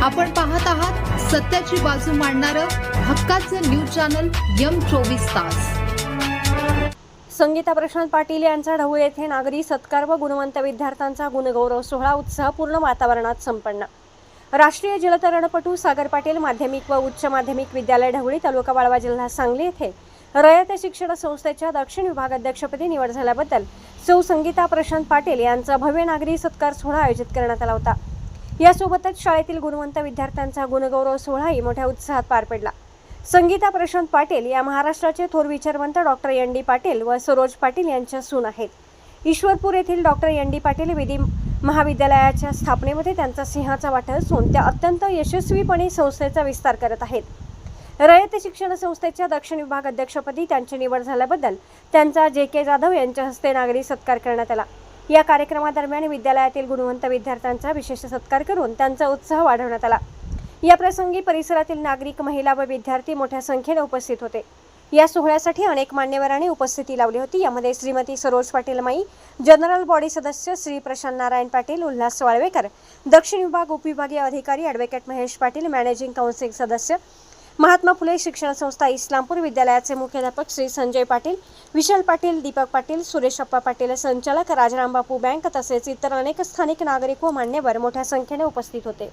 आपण पाहत आहात सत्याची बाजू मांडणारं हक्काचं न्यूज चॅनल M24 तास। संगीता प्रशांत पाटील यांचा ढवळी येथे नागरी सत्कार व गुणवंत विद्यार्थ्यांचा गुणगौरव सोहळा उत्साहपूर्ण वातावरणात संपन्न। राष्ट्रीय जलतरणपटू सागर पाटील माध्यमिक व उच्च माध्यमिक विद्यालय ढवळी तालुका वाळवा जिल्हा सांगली येथे रयत शिक्षण संस्थेच्या दक्षिण विभागाध्यक्षपदी निवड झाल्याबद्दल सौ संगीता प्रशांत पाटील यांचा भव्य नागरी सत्कार सोहळा आयोजित करण्यात आला होता। यासोबतच शाळेतील गुणवंत विद्यार्थ्यांचा गुणगौरव सोहळाही मोठ्या उत्साहात पार पडला। संगीता प्रशांत पाटील या महाराष्ट्राचे थोर विचारवंत डॉक्टर ND पाटील व सरोज पाटील यांच्या सून आहेत। ईश्वरपूर येथील डॉक्टर ND पाटील विधी महाविद्यालयाच्या स्थापनेमध्ये त्यांचा सिंहाचा वाटा असून त्या अत्यंत यशस्वीपणे संस्थेचा विस्तार करत आहेत। रयत शिक्षण संस्थेच्या दक्षिण विभाग अध्यक्षपदी त्यांची निवड झाल्याबद्दल त्यांचा JK जाधव यांच्या हस्ते नागरी सत्कार करण्यात आला। या कार्यक्रमादरम्यान विद्यालयातील गुणवंत विद्यार्थ्यांचा विशेष सत्कार करून त्यांचा उत्साह वाढवण्यात आला। या प्रसंगी परिसरातील नागरिक, महिला व विद्यार्थी मोठ्या संख्येने उपस्थित होते। या सोहळ्यासाठी अनेक मान्यवरांनी उपस्थिती लावली होती। यामध्ये श्रीमती सरोज पाटील माई, जनरल बॉडी सदस्य श्री प्रशांत नारायण पाटील, उल्हास वाळवेकर, दक्षिण विभाग उपविभागीय अधिकारी advocate Mahesh Patil, managing council सदस्य महात्मा फुले शिक्षण संस्था इस्लामपूर, विद्यालयाचे मुख्याध्यापक श्री संजय पाटील, विशाल पाटील, दीपक पाटील, सुरेशप्पा पाटील, संचालक राजाराम बापू बँक तसेच इतर अनेक स्थानिक नागरिक व मान्यवर मोठ्या संख्येने उपस्थित होते।